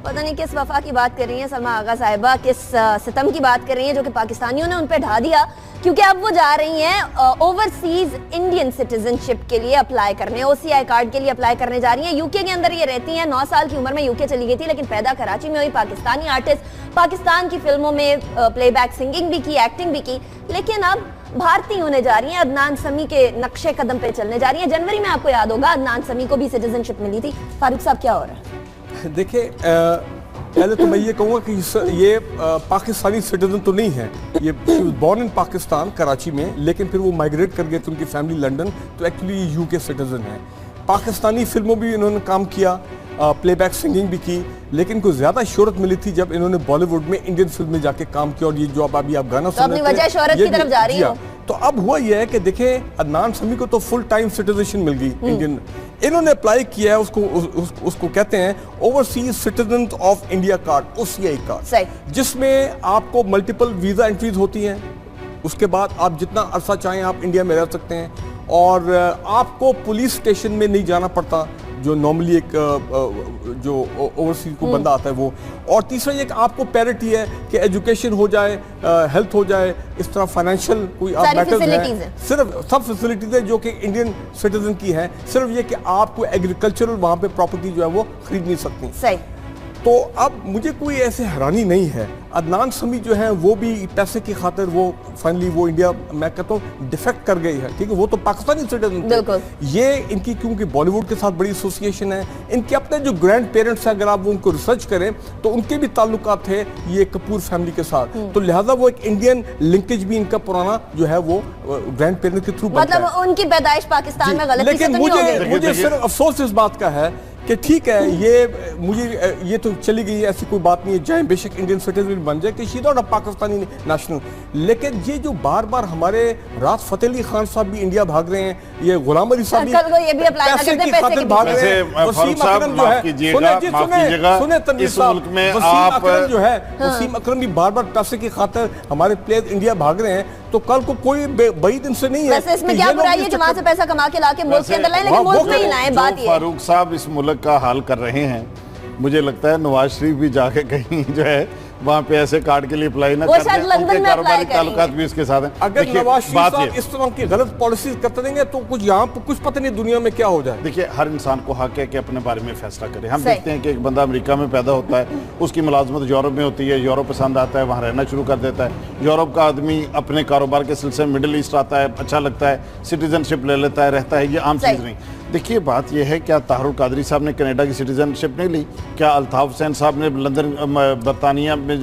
पता नहीं किस वफा की बात कर रही हैं सलमा आगा साहिबा, किस सितम की बात कर रही हैं जो कि पाकिस्तानियों ने उन पे ढा दिया, क्योंकि अब वो जा रही हैं ओवरसीज इंडियन सिटीजनशिप के लिए अप्लाई करने, ओसीआई कार्ड के लिए अप्लाई करने जा रही हैं। यूके के अंदर ये रहती हैं, 9 साल की उम्र में यूके चली गई थी, लेकिन पैदा कराची में हुई, पाकिस्तानी आर्टिस्ट, पाकिस्तान की फिल्मों में प्लेबैक सिंगिंग भी की, एक्टिंग भी की, लेकिन अब भारतीय होने जा रही हैं, अदनान समी के नक्शे कदम पे चलने जा रही हैं। जनवरी में आपको याद होगा अदनान समी को भी सिटीजनशिप मिली थी। फारूक साहब क्या हो रहा है? देखिए, पहले तो मैं ये कहूँगा कि ये पाकिस्तानी सिटीजन तो नहीं है, ये बॉर्न इन पाकिस्तान कराची में, लेकिन फिर वो माइग्रेट कर गए थे, उनकी फैमिली लंदन, तो एक्चुअली ये यूके सिटीजन है। पाकिस्तानी फिल्मों भी इन्होंने काम किया, प्लेबैक सिंगिंग भी की, लेकिन कुछ ज़्यादा शोहरत मिली थी जब इन्होंने बॉलीवुड में इंडियन फिल्म में जाके काम किया। और ये जो अभी आप गाना सुन रहे थे, शोहरत की तरफ जा रही हो। तो अब हुआ यह है कि देखें, अदनान समी को तो फुल टाइम सिटीजनशिप मिल गई इंडियन, इन्होंने अप्लाई किया है, उसको कहते हैं overseas citizen of India card, OCI card, जिसमें आपको मल्टीपल वीजा एंट्रीज होती हैं। उसके बाद आप जितना अरसा चाहें आप इंडिया में रह सकते हैं, और आपको पुलिस स्टेशन में नहीं जाना पड़ता जो नॉर्मली एक जो ओवरसीज को बंदा आता है वो। और तीसरा ये कि आपको पैरिटी है कि एजुकेशन हो जाए, हेल्थ हो जाए, इस तरह फाइनेंशियल कोई आप मैटर्स हैं, सिर्फ सब फैसिलिटीज है जो कि इंडियन सिटीजन की है। सिर्फ ये कि आपको एग्रीकल्चरल वहाँ पे प्रॉपर्टी जो है वो खरीद नहीं सकती। सही। तो अब मुझे कोई ऐसे हैरानी नहीं है, अदनान समी जो है वो भी पैसे की खातिर वो फाइनली वो इंडिया, मैं कहता हूँ, डिफेक्ट कर गई है, ठीक है, वो तो पाकिस्तानी सिटीजन थे। ये इनकी क्योंकि बॉलीवुड के साथ बड़ी एसोसिएशन है, इनके अपने जो ग्रैंड पेरेंट्स हैं, अगर आप उनको रिसर्च करें तो उनके भी ताल्लुकात थे ये कपूर फैमिली के साथ, तो लिहाजा वो एक इंडियन लिंकेज भी इनका पुराना जो है वो ग्रैंड पेरेंट्स के थ्रू बनता है। मतलब उनकी पैदाइश पाकिस्तान में गलती से तो नहीं हो गई। मुझे सिर्फ अफसोस इस बात का है कि ठीक है, ये तो चली गई, ऐसी कोई बात नहीं है, चाहे बेशक इंडियन सिटीजन बन जाए कि she not a Pakistani national, लेकिन ये जो बार बार हमारे राहत फतेह अली खान साहब भी इंडिया भाग रहे हैं, ये गुलाम अली साहब भी पैसे की खातिर भाग रहे हैं, वसीम अकरम जो है, जो है वसीम अकरम भी बार बार पैसे की खातिर हमारे प्लेयर इंडिया भाग रहे हैं। तो कल को कोई बड़ी दिन से नहीं है। वैसे इसमें क्या बुराई है, जमात से पैसा कमा के लाके मुल्क के अंदर लाएं, लेकिन मुल्क में ही लाएं। बात ये फारूक साहब इस मुल्क का हाल कर रहे हैं, मुझे लगता है नवाज शरीफ भी जाके कहीं जो है वहाँ पे ऐसे कार्ड के लिए अप्लाई ना करें, उनके कारोबारी ताल्लुकात भी इसके साथ हैं। अगर नवाज शरीफ साहब इस तरह की गलत पॉलिसीज करते रहेंगे तो कुछ यहाँ पर कुछ पता नहीं दुनिया में क्या हो जाए। देखिए, हर इंसान को हक है कि अपने बारे में फैसला करे। हम देखते हैं कि एक बंदा अमेरिका में पैदा होता है, उसकी मुलाजमत यूरोप में होती है, यूरोप पसंद आता है, वहाँ रहना शुरू कर देता है। यूरोप का आदमी अपने कारोबार के सिलसिले में मिडिल ईस्ट आता है, अच्छा लगता है, सिटीजनशिप ले लेता है, रहता है, ये आम चीज़ नहीं। देखिए, बात यह है, क्या ताहरुल कादरी साहब ने कनाडा की सिटीजनशिप नहीं ली? क्या अल्ताफ हुसैन साहब ने लंदन बरतानिया में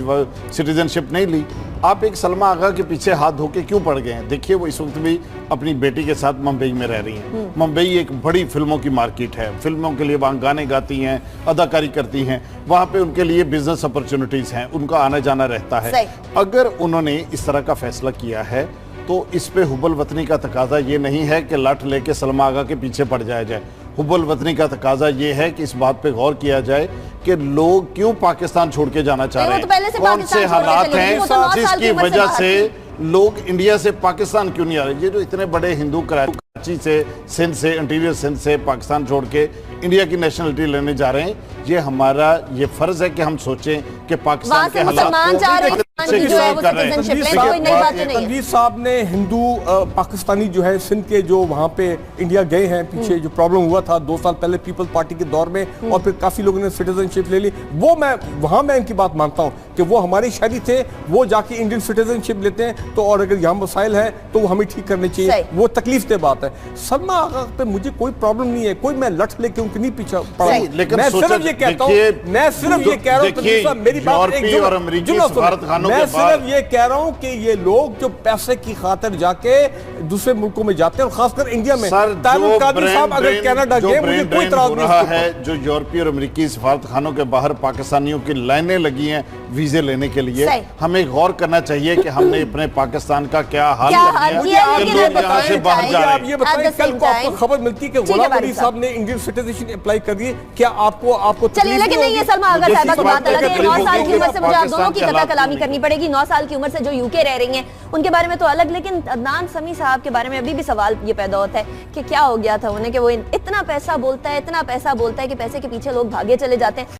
सिटीजनशिप नहीं ली? आप एक सलमा आगा के पीछे हाथ धो के क्यों पड़ गए हैं? देखिए, वो इस वक्त भी अपनी बेटी के साथ मुंबई में रह रही हैं। मुंबई एक बड़ी फिल्मों की मार्केट है, फिल्मों के लिए वहाँ गाने गाती हैं, अदाकारी करती हैं, वहाँ पे उनके लिए बिजनेस अपॉर्चुनिटीज़ हैं, उनका आना जाना रहता है। अगर उन्होंने इस तरह का फैसला किया है तो इस पे हुब्बुल वतनी का तकाजा ये नहीं है कि लठ लेके सलमा आगा के पीछे पड़ जाया जाए। हुब्बुल वतनी का तकाजा ये है कि इस बात पे गौर किया जाए कि लोग क्यों पाकिस्तान छोड़ के जाना चाह रहे हैं, कौन से हालात हैं जिसकी वजह से लोग इंडिया से पाकिस्तान क्यों नहीं आ रहे। ये जो इतने बड़े हिंदू कराची से, सिंध से, इंटीरियर सिंध से पाकिस्तान छोड़ के इंडिया की नेशनलिटी लेने जा रहे हैं, ये हमारा ये फर्ज है कि हम सोचें कि पाकिस्तान के हालात तनवीर साहब ने हिंदू पाकिस्तानी जो है सिंध के जो वहाँ पे इंडिया गए हैं, पीछे जो प्रॉब्लम हुआ था 2 साल पहले पीपल्स पार्टी के दौर में, और फिर काफी लोगों ने सिटीजनशिप ले ली, वो मैं इनकी बात मानता हूँ कि वो हमारे शहरी थे, वो जाके इंडियन सिटीजनशिप लेते हैं। तो और अगर यहाँ मसाइल है तो वो हमें ठीक करने चाहिए, वो तकलीफ दे बात है। सलमा आगा पे मुझे कोई प्रॉब्लम नहीं है, कोई मैं लठ लेके उनके नहीं पीछे पड़ा, मैं सिर्फ ये कहता हूँ, मैं सिर्फ ये कह रहा हूँ, मेरी बात मैं सिर्फ ये कह रहा हूं कि ये लोग जो पैसे की खातिर जाके दूसरे मुल्कों में जाते हैं, और खासकर इंडिया में, तारुल कादरी साहब अगर कनाडा गए, मुझे कोई इतराज नहीं है। जो यूरोपीय और अमेरिकी सफारत खानों के बाहर पाकिस्तानियों की लाइनें लगी हैं वीजे लेने के लिए, हमें गौर करना चाहिए कि हमने अपने पाकिस्तान का क्या हाल कर दिया कि लोग यहाँ से बाहर जा रहे हैं। ये बताइए, कल को आपको खबर मिलती है कि गुलाम अली साहब ने इंडियन सिटीजनशिप अप्लाई कर दी, क्या आपको चलिए, लेकिन नहीं, ये सलमा आगा साहिबा की बात अलग है। 9 साल की उम्र से मुझे आप दोनों की कथा कलामी करनी पड़ेगी। 9 साल की उम्र से जो यूके रह रही हैं उनके बारे में तो अलग, लेकिन अदनान समी साहब के बारे में अभी भी सवाल ये पैदा होता है कि क्या हो गया था उन्हें कि वो इतना पैसा बोलता है कि पैसे के पीछे लोग भागे चले जाते हैं।